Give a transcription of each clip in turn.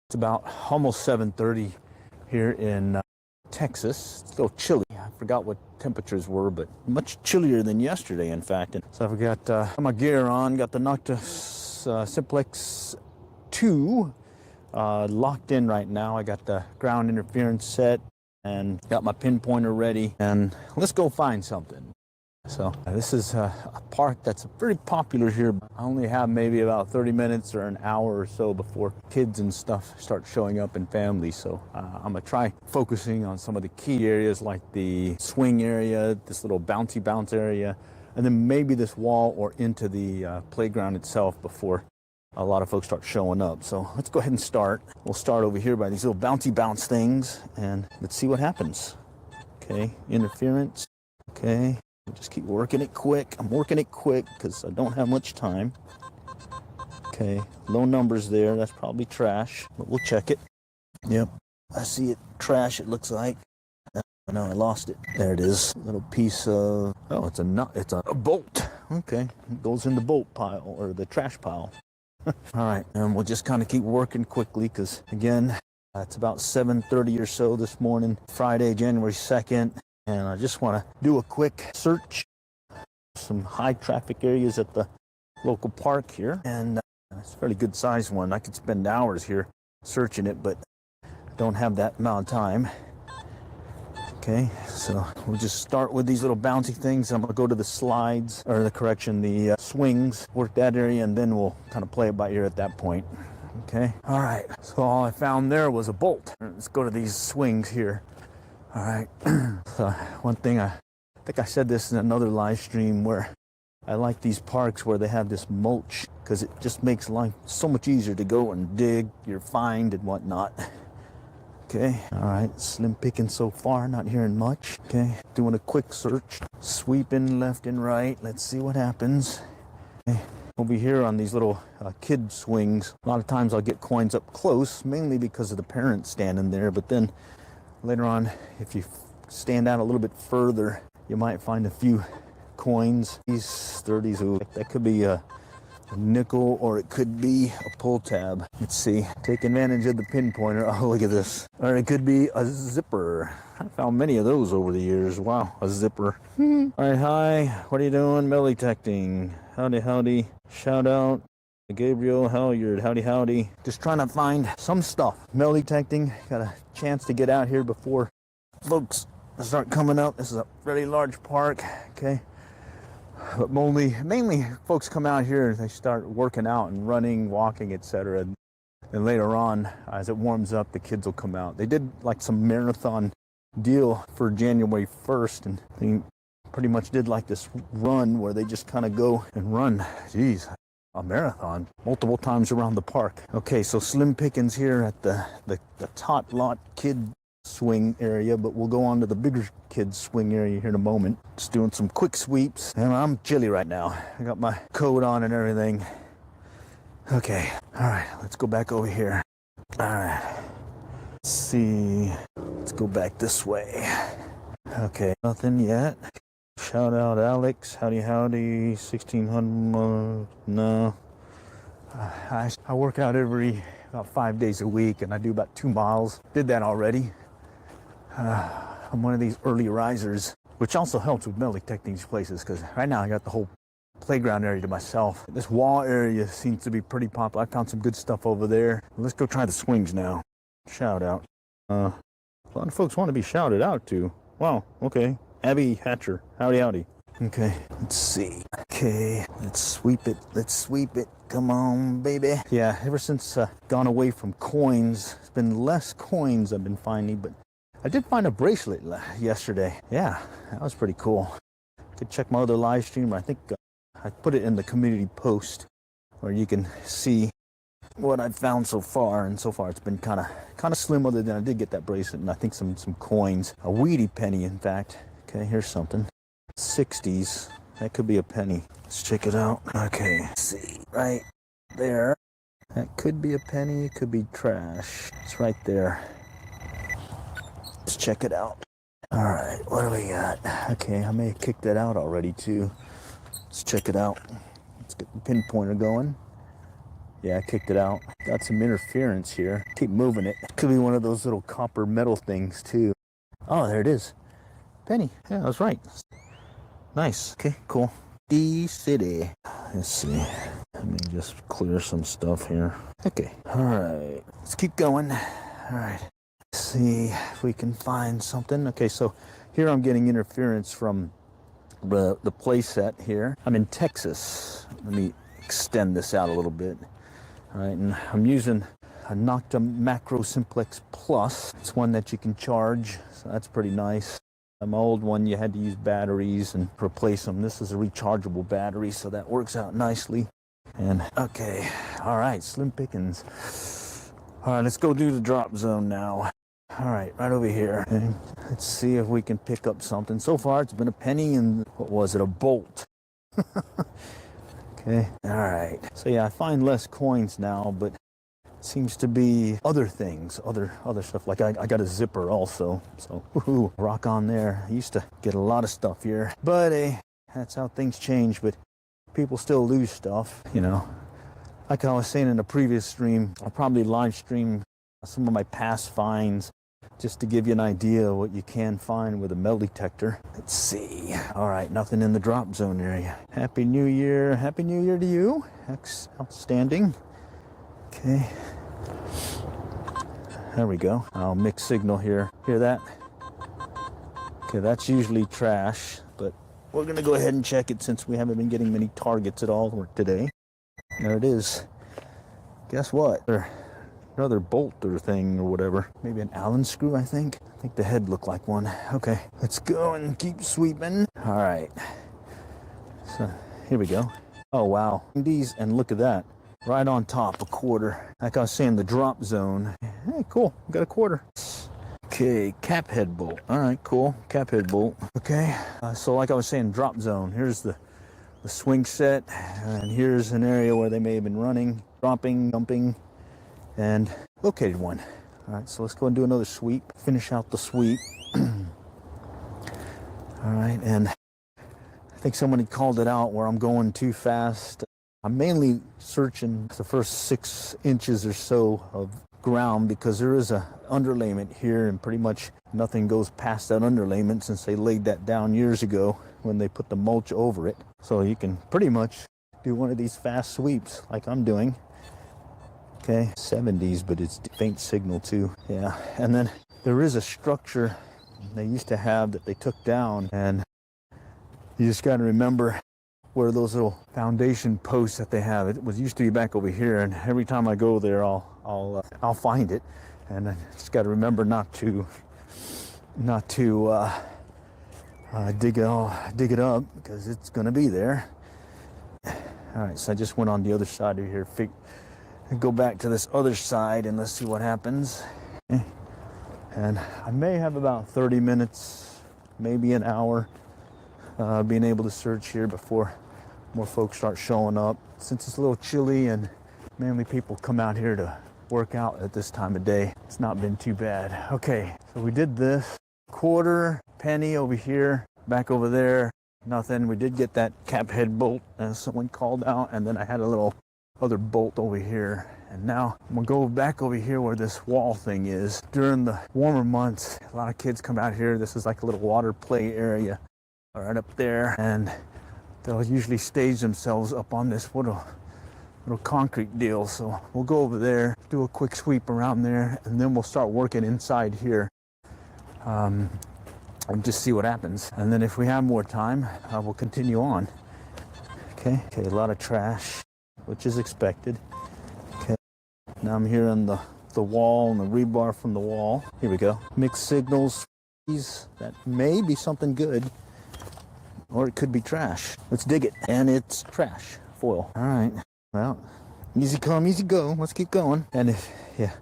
It's about almost 7:30 here in Texas. It's a little chilly. I forgot what temperatures were, but much chillier than yesterday, in fact. And so I've got my gear on, got the Noctis Simplex 2 locked in right now. I got the ground interference set and got my pinpointer ready. And let's go find something. So this is a park that's very popular here. I only have maybe about 30 minutes or an hour or so before kids and stuff start showing up and families. So I'm gonna try focusing on some of the key areas like the swing area, this little bouncy bounce area, and then maybe this wall or into the playground itself before a lot of folks start showing up. So let's go ahead and start. We'll start over here by these little bouncy bounce things and let's see what happens. Okay, interference, okay. Just keep working it quick. I'm working it quick because I don't have much time. Okay, low numbers there. That's probably trash, but we'll check it. Yep, I see it. Trash, it looks like. No, I lost it. There it is. A little piece of, oh, it's a nut. It's a bolt. Okay, it goes in the bolt pile or the trash pile. All right, and we'll just kind of keep working quickly because, again, it's about 7:30 or so this morning, Friday, January 2nd. And I just want to do a quick search, some high traffic areas at the local park here. And it's a fairly good sized one. I could spend hours here searching it, but I don't have that amount of time. Okay, so we'll just start with these little bouncy things. I'm going to go to the slides, or the swings, work that area, and then we'll kind of play it by ear at that point. Okay, all right. So all I found there was a bolt. Let's go to these swings here. All right, so one thing, I think I said this in another live stream where I like these parks where they have this mulch because it just makes life so much easier to go and dig your find and whatnot. Okay, all right, slim picking so far, not hearing much. Okay, doing a quick search, sweeping left and right. Let's see what happens. Okay. Over here on these little kid swings, a lot of times I'll get coins up close, mainly because of the parents standing there, but then later on, if you stand out a little bit further, you might find a few coins. These 30s, ooh, that could be a nickel or it could be a pull tab. Let's see. Take advantage of the pinpointer. Oh, look at this. Or it could be a zipper. I found many of those over the years. Wow, a zipper. All right, hi. What are you doing? Metal detecting. Howdy, howdy. Shout out. Gabriel Halyard, howdy howdy. Just trying to find some stuff. Metal detecting, got a chance to get out here before folks start coming up. This is a very large park, okay? But mainly folks come out here, they start working out and running, walking, etc. And later on, as it warms up, the kids will come out. They did like some marathon deal for January 1st, and they pretty much did like this run where they just kind of go and run. Jeez. A marathon multiple times around the park. Okay, so slim pickings here at the top lot kid swing area, but we'll go on to the bigger kids swing area here in a moment. Just doing some quick sweeps, and I'm chilly right now. I got my coat on and everything. Okay, all right, let's go back over here. All right, let's see. Let's go back this way. Okay, nothing yet. Shout out Alex, howdy howdy, 1600, no. I work out about 5 days a week and I do about 2 miles. Did that already. I'm one of these early risers, which also helps with metal detecting these places because right now I got the whole playground area to myself. This wall area seems to be pretty popular. I found some good stuff over there. Let's go try the swings now. Shout out. A lot of folks want to be shouted out to. Wow, okay. Abby Hatcher, howdy howdy. Okay, let's see. Okay, let's sweep it. Let's sweep it. Come on, baby. Yeah, ever since gone away from coins, it's been less coins I've been finding, but I did find a bracelet yesterday. Yeah, that was pretty cool. Could check my other live stream. I think I put it in the community post where you can see what I've found so far, and so far it's been kind of slim. Other than I did get that bracelet and I think some coins, a weedy penny, in fact. Okay, here's something. 60s. That could be a penny. Let's check it out. Okay, let's see. Right there. That could be a penny. It could be trash. It's right there. Let's check it out. All right, what do we got? Okay, I may have kicked that out already too. Let's check it out. Let's get the pinpointer going. Yeah, I kicked it out. Got some interference here. Keep moving it. Could be one of those little copper metal things too. Oh, there it is. Penny. Yeah, I was right. Nice. Okay, cool. D-City. Let's see. Let me just clear some stuff here. Okay. All right. Let's keep going. All right. Let's see if we can find something. Okay, so here I'm getting interference from the playset here. I'm in Texas. Let me extend this out a little bit. All right, and I'm using a Nocta Macro Simplex Plus. It's one that you can charge, so that's pretty nice. My old one, you had to use batteries and replace them. This is a rechargeable battery, so that works out nicely. And okay, all right, slim pickings. All right, let's go do the drop zone now. All right, right over here. And let's see if we can pick up something. So far, it's been a penny and what was it, a bolt. Okay, all right. So yeah, I find less coins now, but seems to be other things, other stuff. Like I got a zipper also, so woohoo, rock on there. I used to get a lot of stuff here, but that's how things change. But people still lose stuff, you know. Like I was saying in a previous stream, I'll probably live stream some of my past finds just to give you an idea of what you can find with a metal detector. Let's see. All right, nothing in the drop zone area. Happy New Year. Happy New Year to you. Outstanding. Okay. There we go. I'll mix signal here. Hear that? Okay, that's usually trash, but we're gonna go ahead and check it since we haven't been getting many targets at all today. There it is. Guess what? Another bolt or thing or whatever. Maybe an Allen screw, I think. I think the head looked like one. Okay, let's go and keep sweeping. All right. So here we go. Oh, wow. These, and look at that. Right on top, a quarter. Like I was saying, the drop zone. Hey, cool. We got a quarter. Okay, cap head bolt. All right, cool. Cap head bolt. Okay. So like I was saying, drop zone. Here's the swing set. And here's an area where they may have been running, dropping, dumping, and located one. All right, so let's go and do another sweep. Finish out the sweep. All right, and I think somebody called it out where I'm going too fast. I'm mainly searching the first 6 inches or so of ground because there is a underlayment here and pretty much nothing goes past that underlayment since they laid that down years ago when they put the mulch over it. So you can pretty much do one of these fast sweeps like I'm doing. Okay, 70s, but it's faint signal too. Yeah, and then there is a structure they used to have that they took down, and you just got to remember where those little foundation posts that they have. It was used to be back over here, and every time I go there, I'll find it, and I just got to remember not to dig it up because it's gonna be there. All right, so I just went on the other side of here. Go back to this other side and let's see what happens. Okay. And I may have about 30 minutes, maybe an hour, being able to search here before more folks start showing up. Since it's a little chilly and mainly people come out here to work out at this time of day, it's not been too bad. Okay, so we did this. Quarter, penny over here, back over there, nothing. We did get that cap head bolt as someone called out, and then I had a little other bolt over here. And now I'm gonna go back over here where this wall thing is. During the warmer months, a lot of kids come out here. This is like a little water play area right up there, and they'll usually stage themselves up on this little concrete deal. So we'll go over there, do a quick sweep around there, and then we'll start working inside here and just see what happens. And then if we have more time, we'll continue on. Okay, a lot of trash, which is expected. Okay, now I'm here on the wall and the rebar from the wall. Here we go. Mixed signals. That may be something good, or it could be trash. Let's dig it. And it's trash. Foil. All right. Well, easy come, easy go. Let's keep going. And at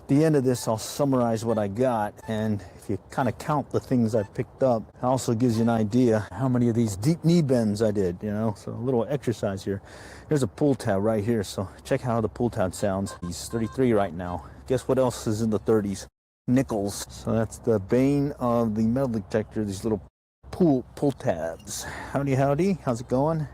the end of this, I'll summarize what I got. And if you kind of count the things I picked up, it also gives you an idea how many of these deep knee bends I did, you know. So a little exercise here. There's a pull tab right here. So check how the pull tab sounds. He's 33 right now. Guess what else is in the 30s? Nickels. So that's the bane of the metal detector, these little pull tabs. Howdy, howdy. How's it going?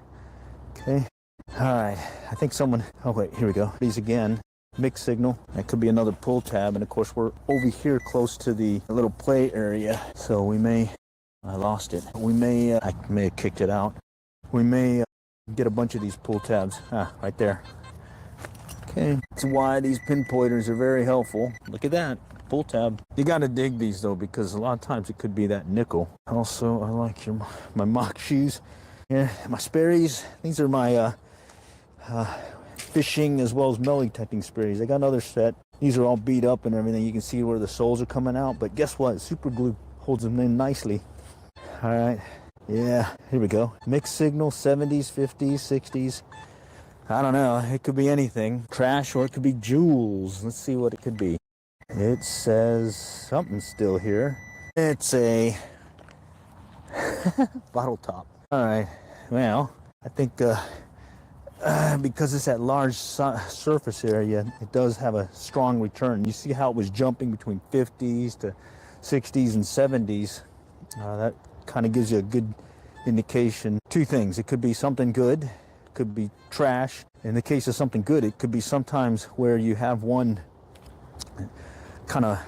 Okay. All right, I think someone, oh wait, here we go. These again, mixed signal. That could be another pull tab. And of course, we're over here close to the little play area. So we may, I lost it. We may, I may have kicked it out. We may get a bunch of these pull tabs. Right there. Okay, that's why these pinpointers are very helpful. Look at that, pull tab. You gotta dig these though, because a lot of times it could be that nickel. Also, I like my mock shoes. Yeah, my Sperry's. These are my fishing as well as metal detecting Sperry's. I got another set. These are all beat up and everything. You can see where the soles are coming out, but guess what? Super glue holds them in nicely. All right, yeah, here we go. Mixed signal, 70s, 50s, 60s. I don't know, it could be anything. Trash, or it could be jewels. Let's see what it could be. It says something still here. It's a bottle top. All right, well, I think because it's that large surface area, it does have a strong return. You see how it was jumping between 50s to 60s and 70s. That kind of gives you a good indication. Two things, it could be something good, could be trash. In the case of something good, it could be sometimes where you have one kind of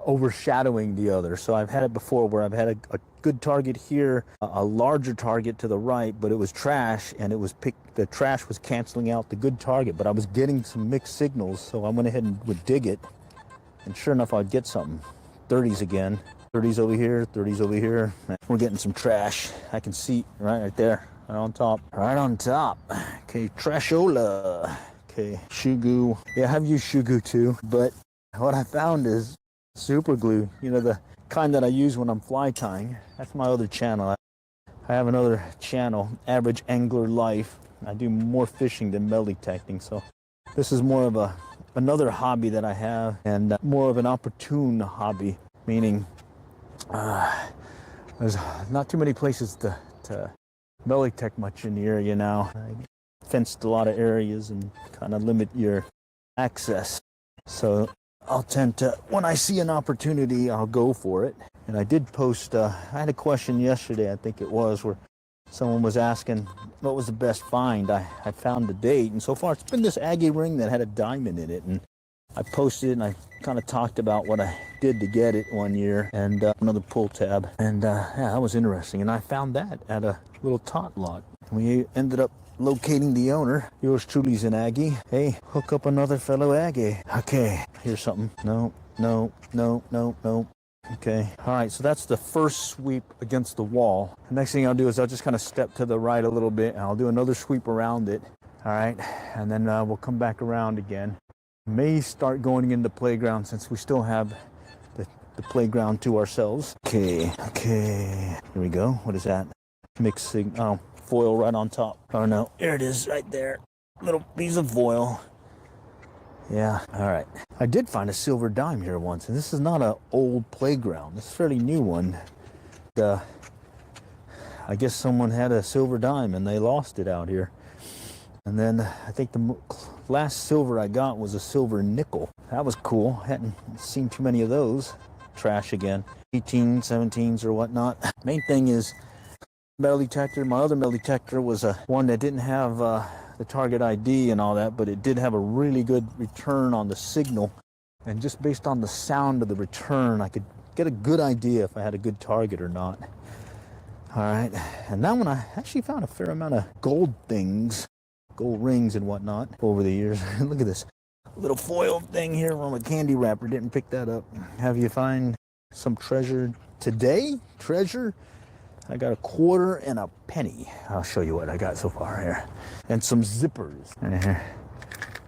overshadowing the other. So I've had it before where I've had a good target here, a larger target to the right, but it was trash, and it was the trash was canceling out the good target, but I was getting some mixed signals, so I went ahead and would dig it, and sure enough, I'd get something. 30s again, 30s over here, 30s over here. We're getting some trash. I can see right there. Right on top. Right on top. Okay, trashola. Okay, Shugu. Yeah, I have used Shugu too, but what I found is super glue. You know, the kind that I use when I'm fly tying. That's my other channel. I have another channel, Average Angler Life. I do more fishing than metal detecting, so this is more of another hobby that I have, and more of an opportune hobby, meaning there's not too many places to metal detect much in the area now. I fenced a lot of areas and kind of limit your access. So I'll tend to, when I see an opportunity, I'll go for it. And I did post, I had a question yesterday, I think it was, where someone was asking what was the best find. I found the date, and so far it's been this Aggie ring that had a diamond in it. And I posted it, and I kind of talked about what I did to get it one year, and another pull tab. And yeah, that was interesting. And I found that at a little tot lot. We ended up locating the owner. Yours truly's an Aggie. Hey, hook up another fellow Aggie. Okay, here's something. No. Okay, all right, so that's the first sweep against the wall. The next thing I'll do is I'll just kind of step to the right a little bit, and I'll do another sweep around it. All right, and then we'll come back around again. May start going into the playground since we still have the playground to ourselves. Okay, here we go. What is that? Mixing, oh, foil right on top. Oh no, there it is right there. Little piece of foil. Yeah, all right. I did find a silver dime here once, and this is not an old playground. This is a fairly new one. I guess someone had a silver dime and they lost it out here. And then I think the last silver I got was a silver nickel. That was cool. Hadn't seen too many of those. Trash again. 18s, 17s or whatnot. Main thing is metal detector. My other metal detector was one that didn't have the target ID and all that, but it did have a really good return on the signal. And just based on the sound of the return, I could get a good idea if I had a good target or not. All right, and that one I actually found a fair amount of gold things, gold rings and whatnot over the years. Look at this little foil thing here from a candy wrapper. Didn't pick that up. Have you find some treasure today? Treasure? I got a quarter and a penny. I'll show you what I got so far here. And some zippers.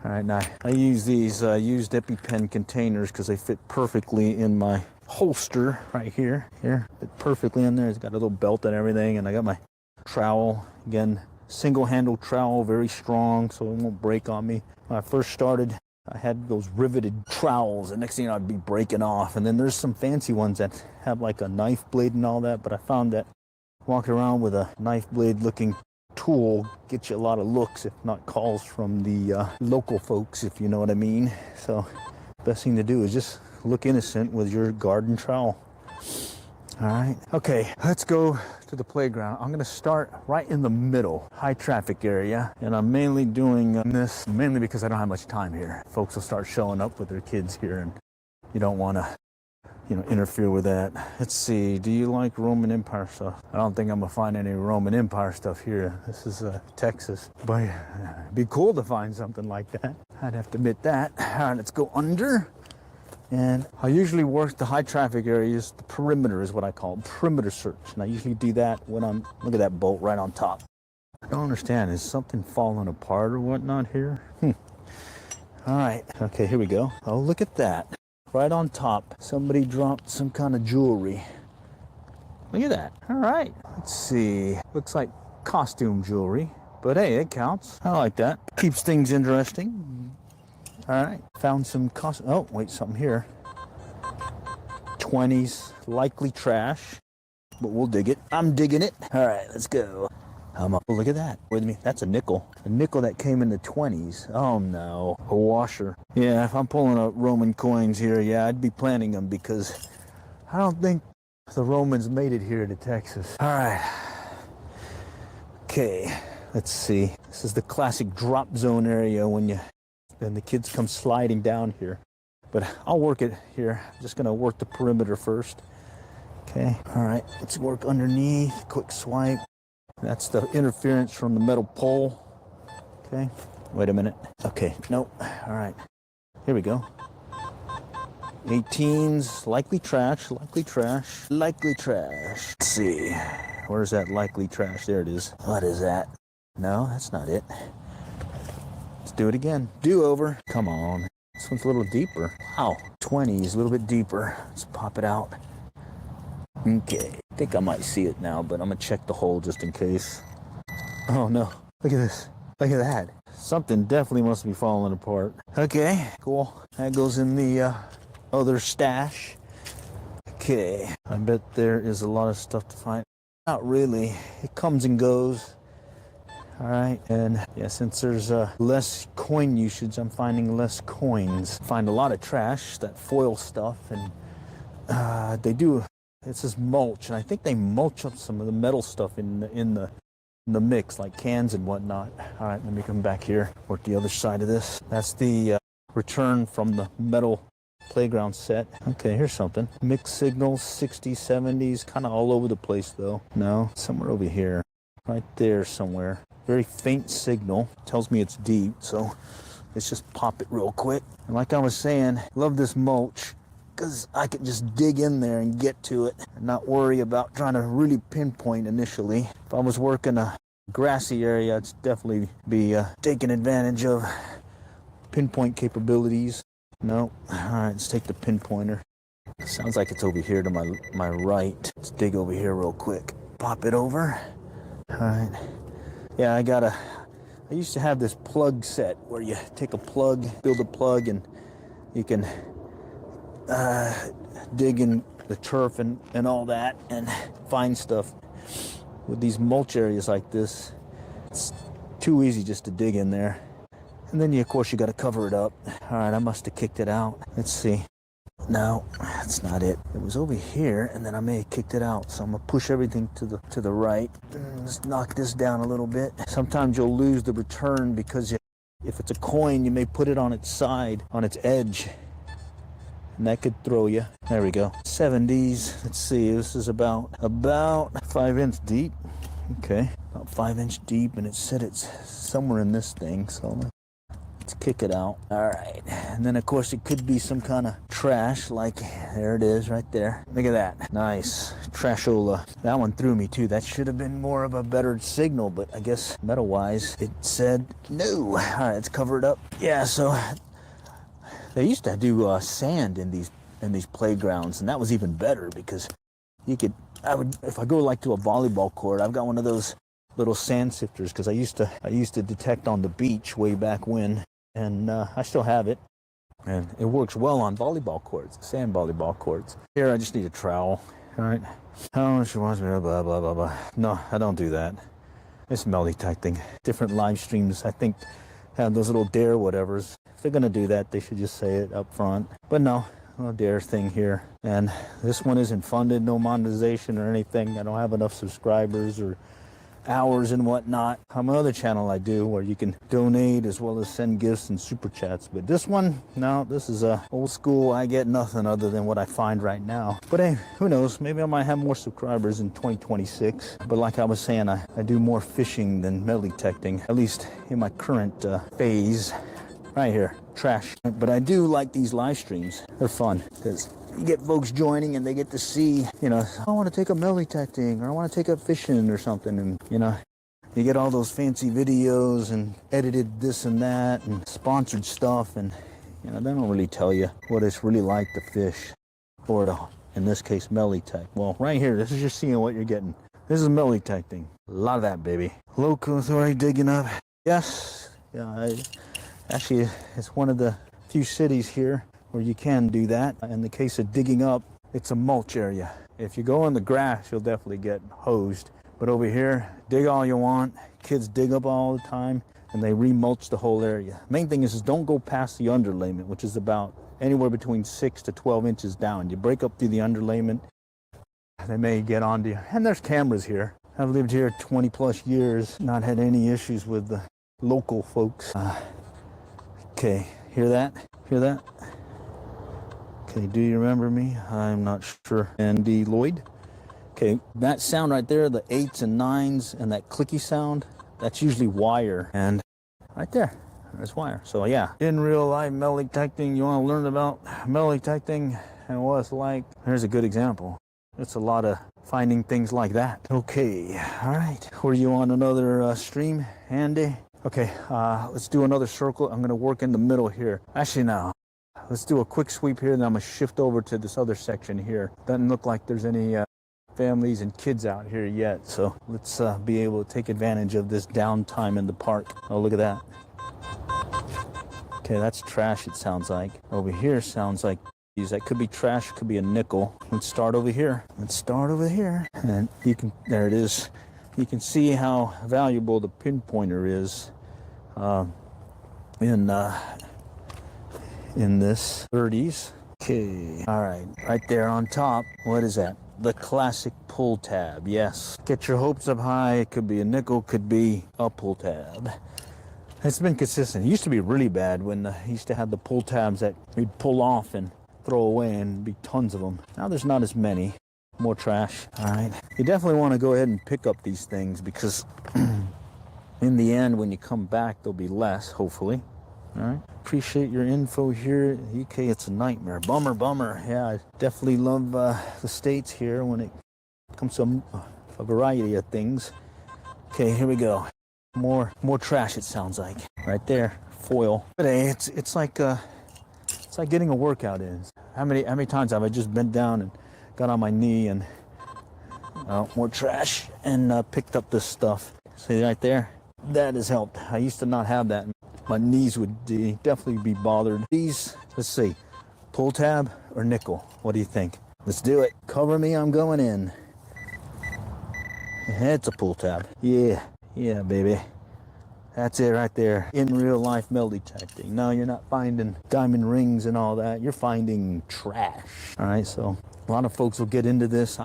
All right, now I use these used EpiPen containers because they fit perfectly in my holster right here. Here, fit perfectly in there. It's got a little belt and everything. And I got my trowel. Again, single handle trowel, very strong, so it won't break on me. When I first started, I had those riveted trowels, and next thing I'd be breaking off. And then there's some fancy ones that have like a knife blade and all that, but I found that walking around with a knife blade looking tool gets you a lot of looks, if not calls, from the local folks, if you know what I mean. So best thing to do is just look innocent with your garden trowel. All right. Okay, let's go to the playground. I'm gonna start right in the middle, high traffic area. And I'm mainly doing this mainly because I don't have much time here. Folks will start showing up with their kids here and you don't wanna, interfere with that. Let's see, do you like Roman Empire stuff? I don't think I'm gonna find any Roman Empire stuff here. This is Texas, but it'd be cool to find something like that. I'd have to admit that. All right, let's go under. And I usually work the high traffic areas. The perimeter is what I call it, perimeter search. And I usually do that when look at that bolt right on top. I don't understand, is something falling apart or whatnot here? All right, okay, here we go. Oh, look at that. Right on top, somebody dropped some kind of jewelry. Look at that. All right, let's see. Looks like costume jewelry, but hey, it counts. I like that. Keeps things interesting. All right, found some oh, wait, something here. 20s, likely trash, but we'll dig it. I'm digging it. All right, let's go. Oh, look at that. With me, that's a nickel. A nickel that came in the 20s. Oh no, a washer. Yeah, if I'm pulling up Roman coins here, yeah, I'd be planting them because I don't think the Romans made it here to Texas. All right. Okay, let's see. This is the classic drop zone area when the kids come sliding down here. But I'll work it here. I'm just gonna work the perimeter first. Okay, all right, let's work underneath, quick swipe. That's the interference from the metal pole. Okay, wait a minute. Okay, nope, all right. Here we go. 18s, likely trash, likely trash, likely trash. Let's see, where's that likely trash? There it is. What is that? No, that's not it. Let's do it again. Do over. Come on. This one's a little deeper. Wow. 20s, a little bit deeper. Let's pop it out. Okay. I think I might see it now, but I'm going to check the hole just in case. Oh, no. Look at this. Look at that. Something definitely must be falling apart. Okay. Cool. That goes in the other stash. Okay. I bet there is a lot of stuff to find. Not really. It comes and goes. All right, and yeah, since there's less coin usage, I'm finding less coins. Find a lot of trash, that foil stuff, and they do. This is mulch, and I think they mulch up some of the metal stuff in the mix, like cans and whatnot. All right, let me come back here, work the other side of this. That's the return from the metal playground set. Okay, here's something. Mixed signals, 60s, 70s, kind of all over the place though. No, somewhere over here, right there somewhere. Very faint signal, tells me it's deep, so let's just pop it real quick. And like I was saying, love this mulch because I can just dig in there and get to it and not worry about trying to really pinpoint initially. If I was working a grassy area, I'd definitely be taking advantage of pinpoint capabilities. No, all right, let's take the pinpointer. Sounds like it's over here to my right. Let's dig over here real quick. Pop it over. All right. Yeah, I used to have this plug set where you take a plug, build a plug, and you can dig in the turf and all that and find stuff. With these mulch areas like this, it's too easy just to dig in there. And then, of course, you got to cover it up. All right, I must have kicked it out. Let's see. No, that's not it. It was over here, and then I may have kicked it out. So I'm gonna push everything to the right. Let's knock this down a little bit. Sometimes you'll lose the return because if it's a coin, you may put it on its side, on its edge, and that could throw you. There we go. 70s. Let's see. This is about 5-inch deep. Okay, about 5-inch deep, and it said it's somewhere in this thing. So let's kick it out. All right, and then of course it could be some kind of trash, like there it is right there. Look at that. Nice trashola. That one threw me too. That should have been more of a better signal, but I guess metal wise it said no. All right, let's cover it up. Yeah, so they used to do sand in these playgrounds, and that was even better because if I go like to a volleyball court, I've got one of those little sand sifters because I used to detect on the beach way back when. And I still have it, and it works well on volleyball courts, sand volleyball courts. Here, I just need a trowel. All right. Oh, she wants me to blah, blah, blah, blah. No, I don't do that. It's multi-typing. Different live streams, I think, have those little dare whatevers. If they're going to do that, they should just say it up front. But no, dare thing here. And this one isn't funded, no monetization or anything. I don't have enough subscribers or hours and whatnot. On my other channel I do, where you can donate as well as send gifts and super chats. But this one, no, this is old school. I get nothing other than what I find right now. But hey, who knows? Maybe I might have more subscribers in 2026. But like I was saying, I do more fishing than metal detecting, at least in my current phase. Right here, trash. But I do like these live streams. They're fun because you get folks joining and they get to see, you know, I want to take up metal detecting, or I want to take up fishing or something. And, you know, you get all those fancy videos and edited this and that and sponsored stuff. And, you know, they don't really tell you what it's really like to fish, or to, in this case, metal detect. Well, right here, this is just seeing what you're getting. This is metal detecting. A lot of that, baby. Local authority digging up. Yes. Yeah, actually, it's one of the few cities here where you can do that. In the case of digging up, it's a mulch area. If you go on the grass, you'll definitely get hosed. But over here, dig all you want. Kids dig up all the time, and they remulch the whole area. Main thing is don't go past the underlayment, which is about anywhere between 6 to 12 inches down. You break up through the underlayment, they may get onto you. And there's cameras here. I've lived here 20 plus years, not had any issues with the local folks. Okay, hear that? Hear that? Okay, do you remember me? I'm not sure. Andy Lloyd? Okay, that sound right there, the 8s and 9s and that clicky sound, that's usually wire. And right there, there's wire. So yeah, in real life metal detecting, you want to learn about metal detecting and what it's like. Here's a good example. It's a lot of finding things like that. Okay, all right. Were you on another stream, Andy? Okay, let's do another circle. I'm gonna work in the middle here. Actually, no. Let's do a quick sweep here, and then I'm gonna shift over to this other section here. Doesn't look like there's any families and kids out here yet, so let's be able to take advantage of this downtime in the park. Oh, look at that. Okay, that's trash, it sounds like. Over here sounds like that could be trash, could be a nickel. Let's start over here. Let's start over here. And you can, there it is. You can see how valuable the pinpointer is in this 30s. Okay, all right, right there on top. What is that? The classic pull tab. Yes, get your hopes up high. It could be a nickel, could be a pull tab. It's been consistent. It used to be really bad when I used to have the pull tabs that you'd pull off and throw away, and be tons of them. Now there's not as many. More trash. All right, you definitely want to go ahead and pick up these things, because in the end, when you come back, there'll be less, hopefully. All right, appreciate your info here. UK, it's a nightmare. Bummer. Yeah, I definitely love the States here when it comes to a variety of things. Okay, here we go. More trash, it sounds like. Right there, foil. But hey, it's like getting a workout in. How many times have I just bent down and got on my knee and more trash and picked up this stuff? See right there? That has helped. I used to not have that. My knees would definitely be bothered. These, let's see, pull tab or nickel? What do you think? Let's do it. Cover me, I'm going in. It's a pull tab. Yeah, baby. That's it right there. In real life metal detecting. No, you're not finding diamond rings and all that. You're finding trash. All right, so a lot of folks will get into this.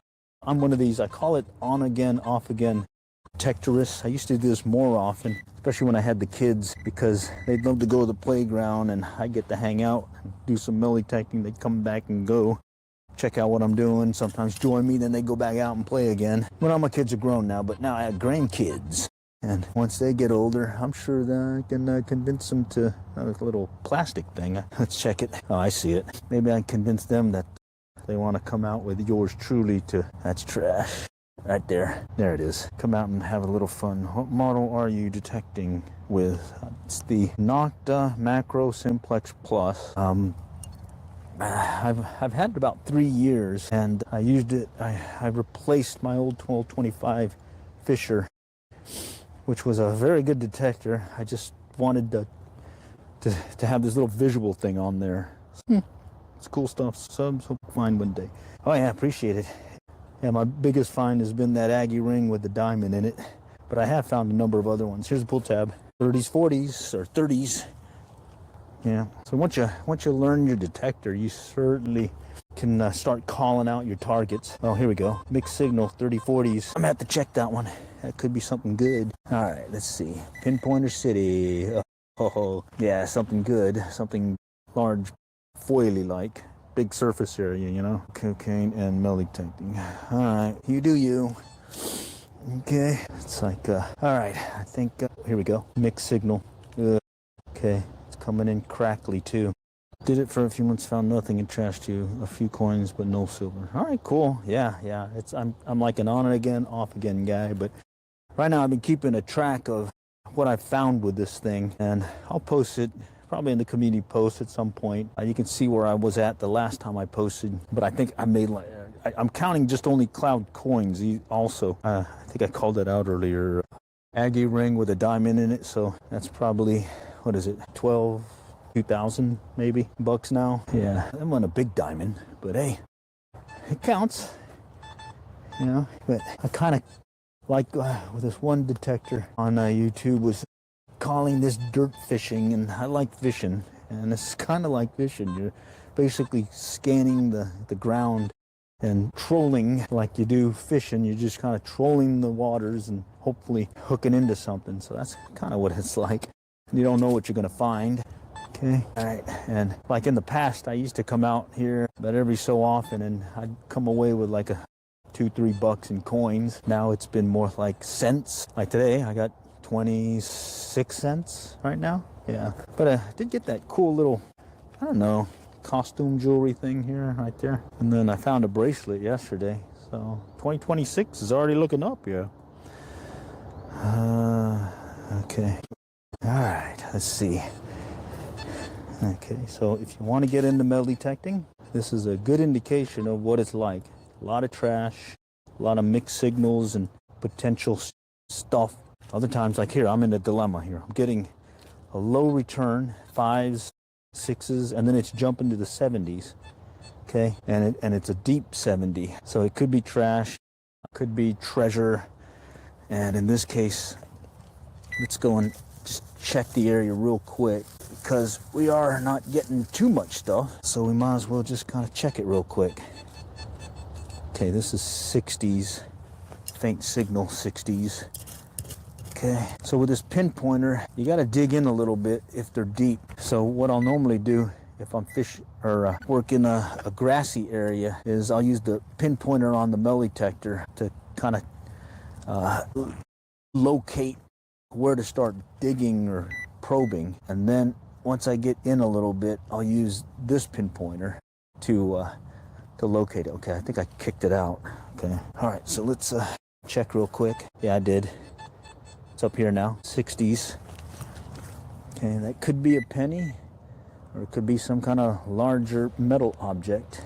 I'm one of these, I call it on again, off again detectorists. I used to do this more often, especially when I had the kids, because they'd love to go to the playground and I get to hang out and do some metal detecting. They'd come back and go check out what I'm doing, sometimes join me, then they go back out and play again. Well, all my kids are grown now, but now I have grandkids. And once they get older, I'm sure that I can convince them to a little plastic thing. Let's check it. Oh, I see it. Maybe I can convince them that they want to come out with yours truly to, that's trash. Right there. There it is. Come out and have a little fun. What model are you detecting with? It's the Nocta Macro Simplex Plus. I've had it about 3 years, and I used it. I replaced my old 1225 Fisher, which was a very good detector. I just wanted to have this little visual thing on there. It's cool stuff. Subs, hope to find one day. Oh yeah, appreciate it. Yeah, my biggest find has been that Aggie ring with the diamond in it, but I have found a number of other ones. Here's a pull tab. 30s, 40s, or 30s. Yeah. So once you learn your detector, you certainly can start calling out your targets. Oh, here we go. Mixed signal 3040s. I'm gonna have to check that one. That could be something good. All right, let's see. Pinpointer City. Oh, yeah, something good. Something large, foily like. Big surface area, you know. Cocaine and metal detecting. All right, you do you. Okay. It's like, all right, I think, here we go. Mixed signal. Okay. It's coming in crackly too. Did it for a few months, found nothing, and trashed you. A few coins, but no silver. All right, cool. Yeah. I'm like an on and again, off again guy, but right now I've been keeping a track of what I found with this thing, and I'll post it probably in the community post at some point. You can see where I was at the last time I posted, but I think I made like, I'm counting just only cloud coins also. I think I called it out earlier. Aggie ring with a diamond in it, so that's probably, what is it, 2,000 maybe bucks now. Yeah, that wasn't a big diamond, but hey, it counts, you know. But I kind of like with this one detector on YouTube was calling this dirt fishing, and I like fishing, and it's kind of like fishing. You're basically scanning the ground and trolling like you do fishing. You're just kind of trolling the waters and hopefully hooking into something. So that's kind of what it's like. You don't know what you're going to find. Okay. All right. And like in the past, I used to come out here about every so often, and I'd come away with like a $2-3 in coins. Now it's been more like cents. Like today, I got 26 cents right now. Yeah. But I did get that cool little, I don't know, costume jewelry thing here, right there. And then I found a bracelet yesterday. So 2026 is already looking up, yeah. Okay. All right. Let's see. Okay, so if you want to get into metal detecting, this is a good indication of what it's like. A lot of trash, a lot of mixed signals and potential stuff. Other times, like here, I'm in a dilemma here. I'm getting a low return, 5s, 6s, and then it's jumping to the 70s. Okay, and it's a deep 70. So it could be trash, could be treasure, and in this case, let's go and just check the area real quick, because we are not getting too much stuff, so we might as well just kind of check it real quick. Okay, this is 60s, faint signal 60s. Okay, so with this pinpointer, you got to dig in a little bit if they're deep. So what I'll normally do if I'm fishing or work in a grassy area is I'll use the pinpointer on the metal detector to kind of locate where to start digging or probing, and then once I get in a little bit, I'll use this pinpointer to locate it. Okay, I think I kicked it out. Okay, all right, so let's check real quick. Yeah, I did. It's up here now, 60s. Okay, that could be a penny, or it could be some kind of larger metal object.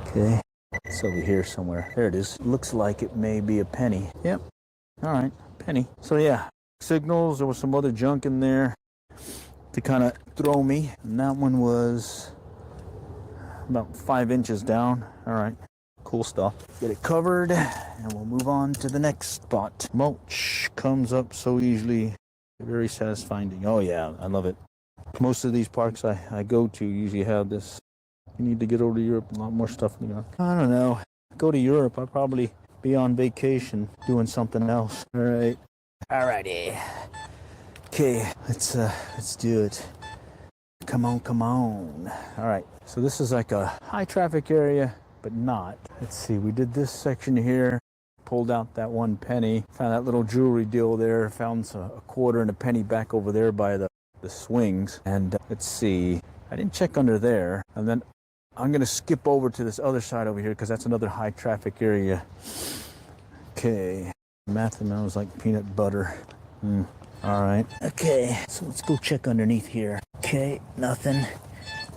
Okay, it's over here somewhere. There it is. Looks like it may be a penny. Yep, all right, penny. So yeah, signals, there was some other junk in there to kind of throw me, and that one was about 5 inches down. All right, cool stuff. Get it covered, and we'll move on to the next spot. Mulch comes up so easily, very satisfying. Oh yeah, I love it. Most of these parks I go to usually have this. You need to get over to Europe, a lot more stuff. You know, I don't know, go to Europe, I'll probably be on vacation doing something else. All right. Alrighty. Okay, let's do it. Come on. All right, so this is like a high traffic area, but not. Let's see, we did this section here, pulled out that 1 penny, found that little jewelry deal there, found a quarter and a penny back over there by the swings. And let's see, I didn't check under there. And then I'm gonna skip over to this other side over here, because that's another high traffic area. Okay. Mathematics like peanut butter. All right. Okay, so let's go check underneath here. Okay, nothing.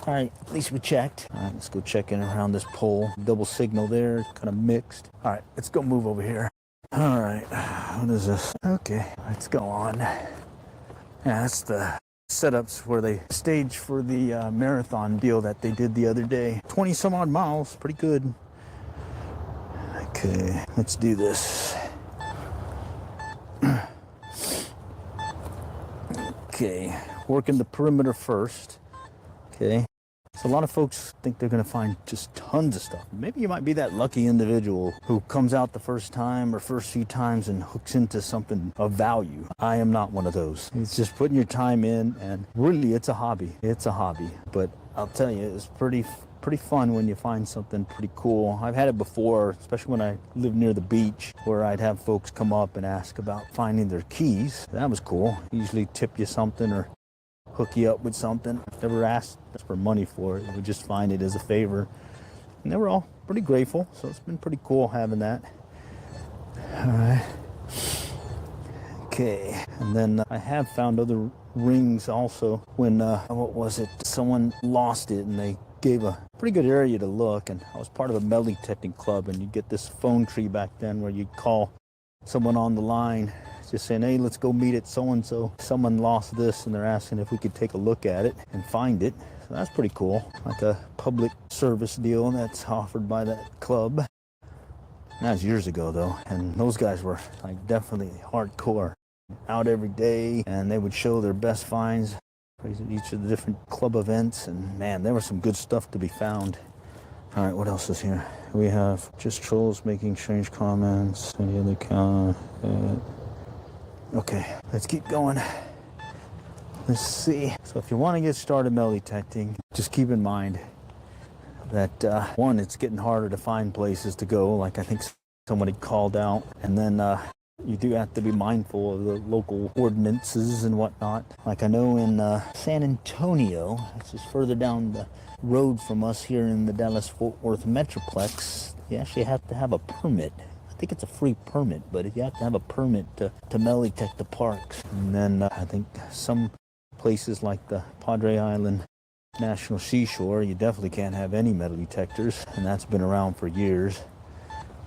All right, at least we checked. All right, let's go check in around this pole. Double signal there, kind of mixed. All right, let's go move over here. All right, what is this? Okay, let's go on. Yeah, that's the setups where they stage for the marathon deal that they did the other day. 20 some odd miles, pretty good. Okay, let's do this. Okay, working the perimeter first. Okay. So a lot of folks think they're going to find just tons of stuff. Maybe you might be that lucky individual who comes out the first time or first few times and hooks into something of value. I am not one of those. It's just putting your time in, and really it's a hobby. It's a hobby. But I'll tell you, it's pretty fun when you find something pretty cool. I've had it before, especially when I lived near the beach, where I'd have folks come up and ask about finding their keys. That was cool. Usually tip you something or hook you up with something. Never asked for money for it. We just find it as a favor. And they were all pretty grateful, so it's been pretty cool having that. All right. Okay, and then I have found other rings also when, what was it? Someone lost it and they gave a pretty good area to look, and I was part of a metal detecting club, and you'd get this phone tree back then where you'd call someone on the line just saying, hey, let's go meet at so-and-so. Someone lost this, and they're asking if we could take a look at it and find it. So that's pretty cool, like a public service deal that's offered by that club. That was years ago though, and those guys were like definitely hardcore, out every day, and they would show their best finds at each of the different club events, and man, there was some good stuff to be found. All right, what else is here? We have just trolls making strange comments. Any other comment? Okay, let's keep going. Let's see. So if you want to get started metal detecting, just keep in mind that one, it's getting harder to find places to go, like I think somebody called out, and then you do have to be mindful of the local ordinances and whatnot. Like I know in San Antonio, which is further down the road from us here in the Dallas-Fort Worth Metroplex, you actually have to have a permit. I think it's a free permit, but you have to have a permit to metal detect the parks. And then I think some places like the Padre Island National Seashore, you definitely can't have any metal detectors, and that's been around for years.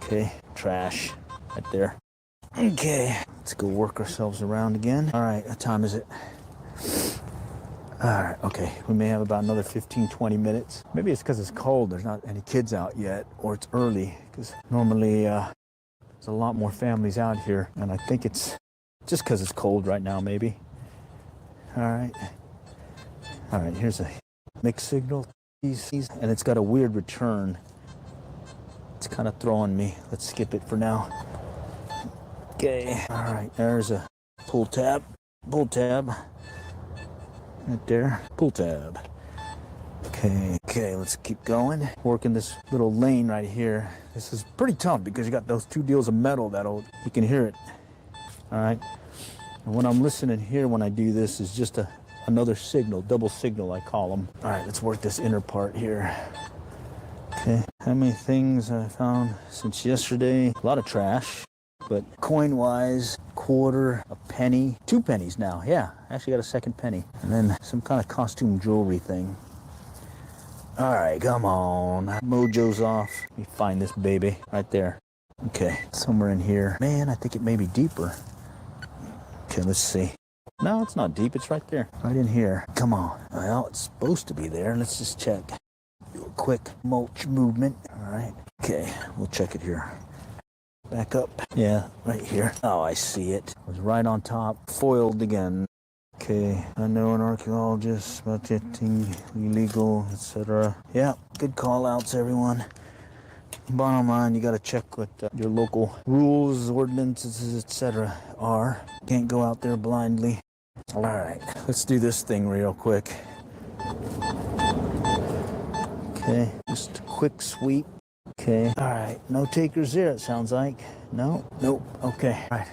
Okay, trash right there. Okay, let's go work ourselves around again. All right, what time is it? All right, okay, we may have about another 15-20 minutes. Maybe it's because it's cold, there's not any kids out yet, or it's early, because normally there's a lot more families out here, and I think it's just because it's cold right now, maybe. All right, here's a mixed signal, and it's got a weird return. It's kind of throwing me. Let's skip it for now. Okay, all right, there's a pull tab, right there, pull tab. Okay, let's keep going. Working this little lane right here. This is pretty tough because you got those two deals of metal you can hear it. All right, and when I'm listening here when I do this is just another signal, double signal I call them. All right, let's work this inner part here. Okay, how many things I found since yesterday? A lot of trash. But coin-wise, quarter, a penny, 2 pennies now. Yeah, I actually got a second penny. And then some kind of costume jewelry thing. All right, come on. Mojo's off. Let me find this baby right there. Okay, somewhere in here. Man, I think it may be deeper. Okay, let's see. No, it's not deep. It's right there. Right in here. Come on. Well, it's supposed to be there. Let's just check. Do a quick mulch movement. All right. Okay, we'll check it here. Back up. Yeah, right here. Oh, I see it. It was right on top. Foiled again. Okay, I know an archaeologist about getting illegal, etc. Yeah, good call outs, everyone. Bottom line, you got to check what your local rules, ordinances, etc. are. Can't go out there blindly. All right, let's do this thing real quick. Okay, just a quick sweep. Okay, all right, no takers there, it sounds like. No, nope, okay. All right,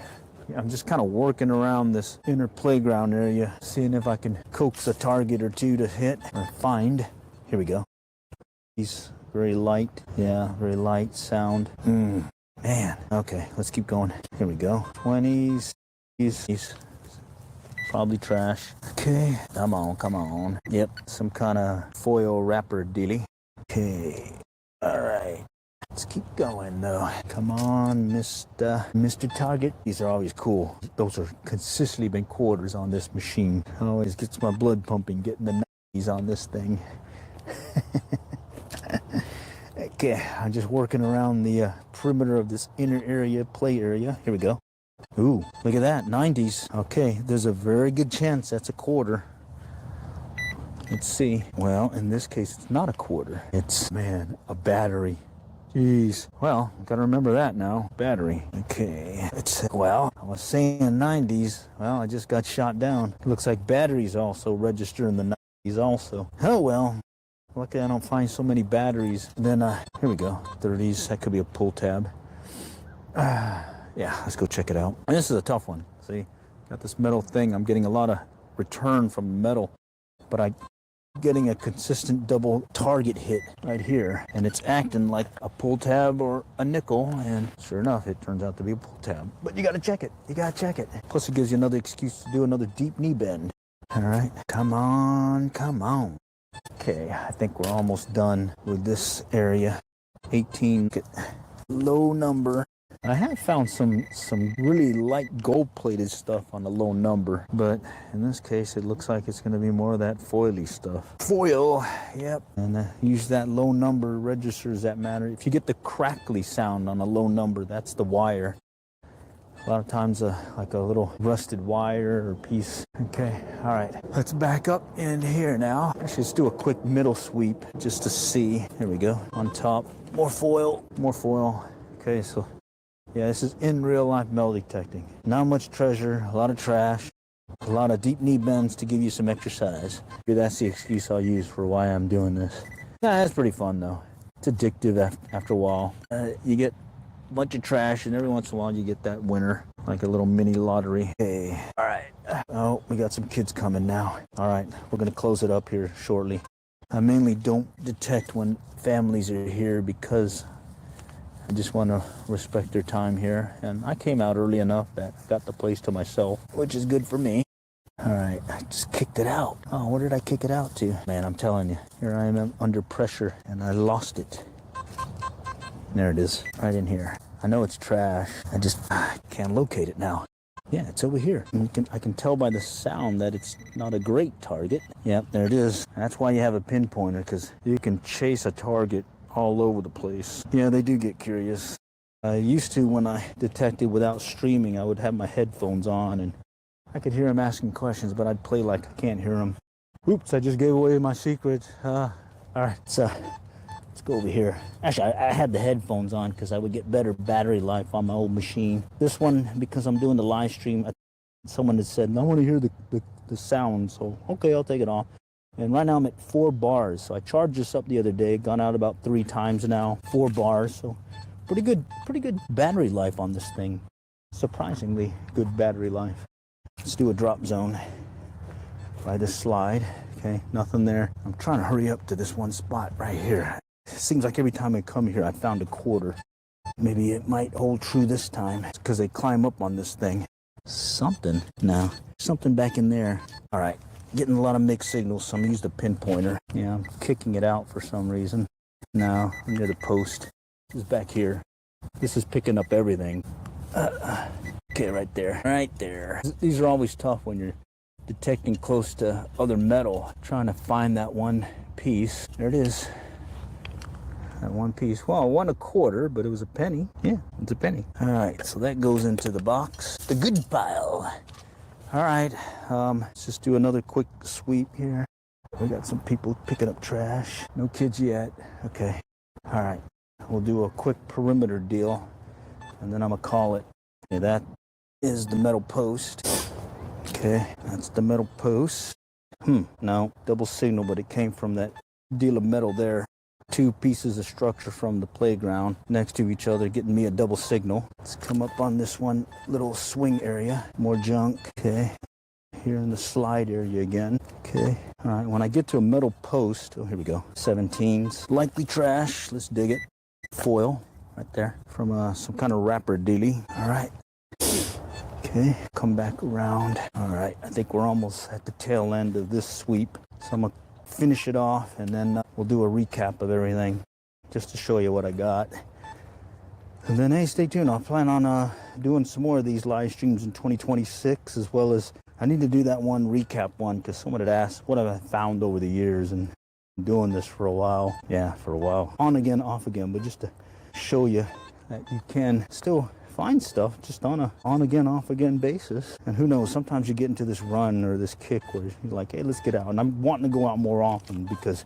I'm just kind of working around this inner playground area, seeing if I can coax a target or two to hit or find. Here we go. He's very light. Yeah, very light sound. Man, okay, let's keep going. Here we go. 20s. He's probably trash. Okay, come on. Yep, some kind of foil wrapper dealie. Okay, all right. Let's keep going though. Come on, Mr. Target. These are always cool. Those are consistently been quarters on this machine. Always gets my blood pumping getting the 90s on this thing. Okay, I'm just working around the perimeter of this inner area, play area. Here we go. Ooh, look at that, 90s. Okay, there's a very good chance that's a quarter. Let's see. Well, in this case, it's not a quarter. It's, man, a battery. Jeez. Well, gotta remember that now. Battery. Okay. Well, I was saying 90s. Well, I just got shot down. Looks like batteries also register in the 90s also. Oh, well. Luckily, I don't find so many batteries. And then, here we go. 30s. That could be a pull tab. Yeah, let's go check it out. And this is a tough one. See? Got this metal thing. I'm getting a lot of return from metal. But I'm getting a consistent double target hit right here. And it's acting like a pull tab or a nickel. And sure enough, it turns out to be a pull tab. But you got to check it. You got to check it. Plus, it gives you another excuse to do another deep knee bend. All right. Come on. Come on. Okay, I think we're almost done with this area. 18, low number. I have found some really light gold-plated stuff on the low number, but in this case, it looks like it's going to be more of that foily stuff. Foil, yep. And use that low number registers that matter. If you get the crackly sound on a low number, that's the wire. A lot of times, like a little rusted wire or piece. Okay, all right. Let's back up in here now. Actually, let's do a quick middle sweep just to see. Here we go. On top, more foil, more foil. Okay, so yeah, this is in real life metal detecting. Not much treasure, a lot of trash, a lot of deep knee bends to give you some exercise. That's the excuse I'll use for why I'm doing this. Yeah, that's pretty fun though. It's addictive after a while. You get bunch of trash, and every once in a while you get that winner, like a little mini lottery. Hey, all right. Oh, we got some kids coming now. All right, we're gonna close it up here shortly. I mainly don't detect when families are here because I just want to respect their time here, and I came out early enough that I got the place to myself, which is good for me. All right, I just kicked it out. Oh, where did I kick it out to? Man, I'm telling you, here I am under pressure, and I lost it. There it is, right in here. I know it's trash. I just can't locate it now. Yeah, it's over here. And I can tell by the sound that it's not a great target. Yep, there it is. That's why you have a pinpointer, because you can chase a target all over the place. Yeah, they do get curious. I used to, when I detected without streaming, I would have my headphones on, and I could hear them asking questions, but I'd play like I can't hear them. Oops, I just gave away my secret. All right, so let's go over here. Actually, I had the headphones on because I would get better battery life on my old machine. This one, because I'm doing the live stream, someone had said, I want to hear the sound, so okay, I'll take it off. And right now I'm at 4 bars. So I charged this up the other day, gone out about 3 times now, 4 bars. So pretty good battery life on this thing. Surprisingly good battery life. Let's do a drop zone by this slide. Okay, nothing there. I'm trying to hurry up to this one spot right here. It seems like every time I come here, I found a quarter. Maybe it might hold true this time. It's because they climb up on this thing. Something back in there. All right, getting a lot of mixed signals, so I'm gonna use the pinpointer. Yeah, I'm kicking it out for some reason. Now I'm near the post. This is back here. This is picking up everything. Okay, right there. These are always tough when you're detecting close to other metal, trying to find that one piece. There it is. That one piece. Well, 1 1/4, but it was a penny. Yeah, it's a penny. All right, so that goes into the box. The good pile. All right, let's just do another quick sweep here. We got some people picking up trash. No kids yet. Okay. All right, we'll do a quick perimeter deal, and then I'm gonna call it. Okay, that is the metal post. Okay, that's the metal post. No, double signal, but it came from that deal of metal there. 2 pieces of structure from the playground next to each other, getting me a double signal. Let's come up on this one little swing area. More junk. Okay, here in the slide area again. Okay, all right, when I get to a metal post, oh, here we go, 17s. Likely trash, let's dig it. Foil, right there, from some kind of wrapper dealie. All right. Okay, come back around. All right, I think we're almost at the tail end of this sweep. So I'm gonna finish it off, and then we'll do a recap of everything just to show you what I got. And then, hey, stay tuned. I'll plan on doing some more of these live streams in 2026, as well as I need to do that one recap one because someone had asked what have I found over the years, and I'm doing this for a while. Yeah, for a while. On again, off again, but just to show you that you can still find stuff just on a on again, off again basis. And who knows, sometimes you get into this run or this kick where you're like, hey, let's get out. And I'm wanting to go out more often because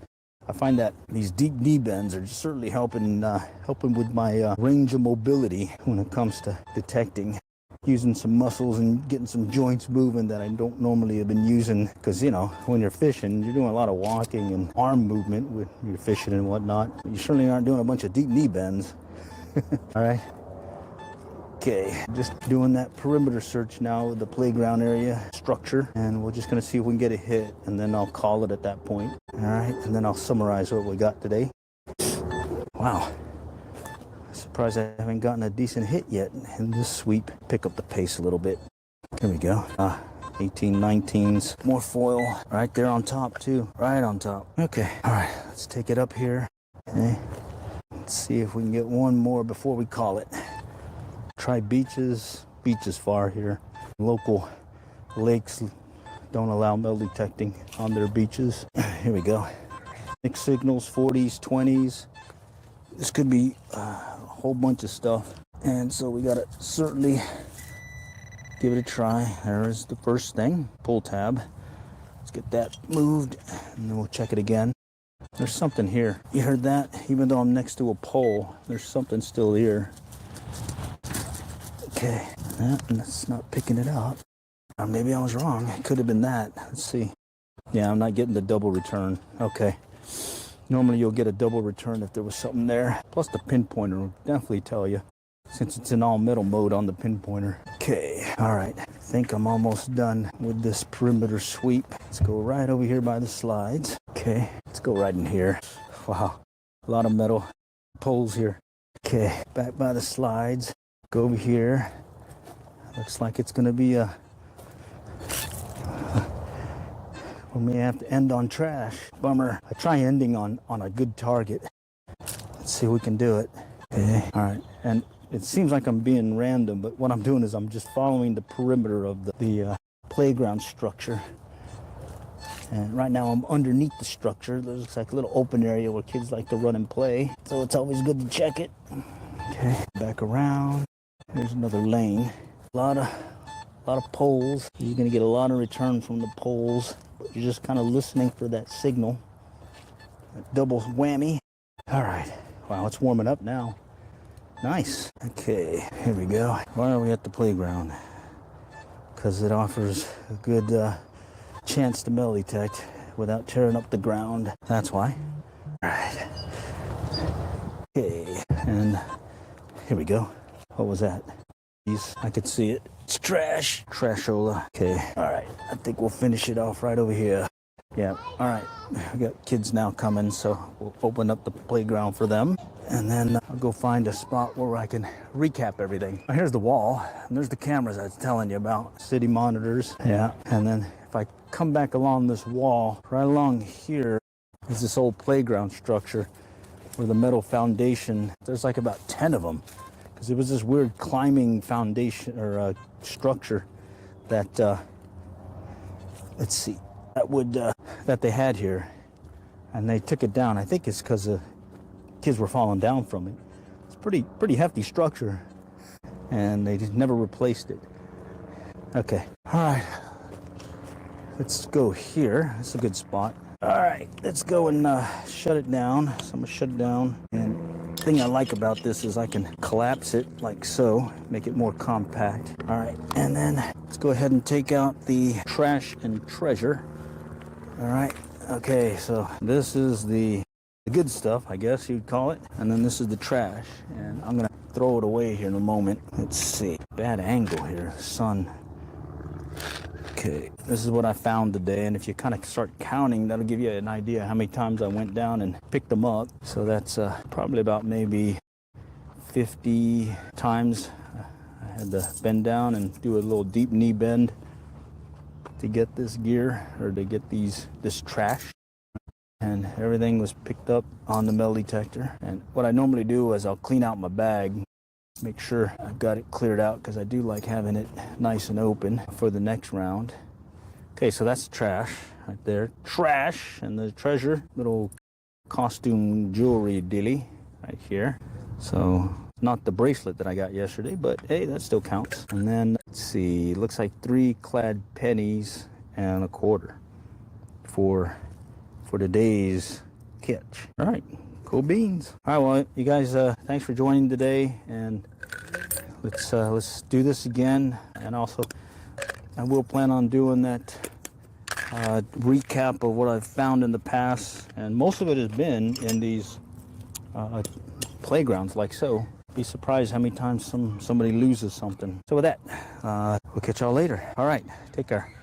I find that these deep knee bends are certainly helping with my range of mobility when it comes to detecting, using some muscles and getting some joints moving that I don't normally have been using. Because, you know, when you're fishing, you're doing a lot of walking and arm movement when you're fishing and whatnot. You certainly aren't doing a bunch of deep knee bends. All right. Okay, just doing that perimeter search now with the playground area structure, and we're just gonna see if we can get a hit, and then I'll call it at that point. All right, and then I'll summarize what we got today. Wow, surprised I haven't gotten a decent hit yet in this sweep. Pick up the pace a little bit. Here we go. 18, 19s, more foil right there on top too, right on top. Okay, all right, let's take it up here. Okay, let's see if we can get one more before we call it. Try beaches. Beach is far here. Local lakes don't allow metal detecting on their beaches. Here we go. Mixed signals, 40s, 20s. This could be a whole bunch of stuff. And so we gotta certainly give it a try. There's the first thing, pull tab. Let's get that moved and then we'll check it again. There's something here. You heard that? Even though I'm next to a pole, there's something still here. Okay, that's not picking it up. Or maybe I was wrong. It could have been that. Let's see. Yeah, I'm not getting the double return. Okay. Normally you'll get a double return if there was something there. Plus the pinpointer will definitely tell you, since it's in all metal mode on the pinpointer. Okay, all right. I think I'm almost done with this perimeter sweep. Let's go right over here by the slides. Okay, let's go right in here. Wow, a lot of metal poles here. Okay, back by the slides. Go over here. Looks like it's gonna be a, we may have to end on trash. Bummer. I try ending on a good target. Let's see if we can do it. Okay, all right. And it seems like I'm being random, but what I'm doing is I'm just following the perimeter of the playground structure. And right now I'm underneath the structure. There looks like a little open area where kids like to run and play. So it's always good to check it. Okay, back around. There's another lane. A lot of poles. You're gonna get a lot of return from the poles. You're just kind of listening for that signal. That double whammy. All right. Wow, it's warming up now. Nice. Okay, here we go. Why are we at the playground? Because it offers a good chance to metal detect without tearing up the ground. That's why. All right. Okay, and here we go. What was that? I could see it. It's trash. Trashola. Okay. All right. I think we'll finish it off right over here. Yeah. All right. We got kids now coming, so we'll open up the playground for them. And then I'll go find a spot where I can recap everything. Here's the wall. And there's the cameras I was telling you about. City monitors. Yeah. And then if I come back along this wall, right along here is this old playground structure where the metal foundation, there's like about 10 of them. Because it was this weird climbing foundation or structure that, let's see, that they had here. And they took it down. I think it's because the kids were falling down from it. It's pretty hefty structure. And they just never replaced it. Okay, all right. Let's go here. That's a good spot. All right, let's go and shut it down. So I'm gonna shut it down. And the thing I like about this is I can collapse it like so, make it more compact. All right, and then let's go ahead and take out the trash and treasure. All right, okay, so this is the good stuff, I guess you'd call it. And then this is the trash. And I'm gonna throw it away here in a moment. Let's see, bad angle here, sun. Okay, this is what I found today, and if you kind of start counting, that'll give you an idea how many times I went down and picked them up. So that's probably about maybe 50 times I had to bend down and do a little deep knee bend to get this gear, or to get this trash. And everything was picked up on the metal detector. And what I normally do is I'll clean out my bag, make sure I've got it cleared out, because I do like having it nice and open for the next round. Okay, so that's trash right there. Trash, and the treasure, little costume jewelry dilly right here. So not the bracelet that I got yesterday, but hey, that still counts. And then, let's see, looks like 3 clad pennies and a quarter for today's catch. All right, cool beans. All right, well, you guys, thanks for joining today, and let's do this again. And also, I will plan on doing that recap of what I've found in the past, and most of it has been in these playgrounds like so. Be surprised how many times somebody loses something. So with that, we'll catch y'all later. All right, take care.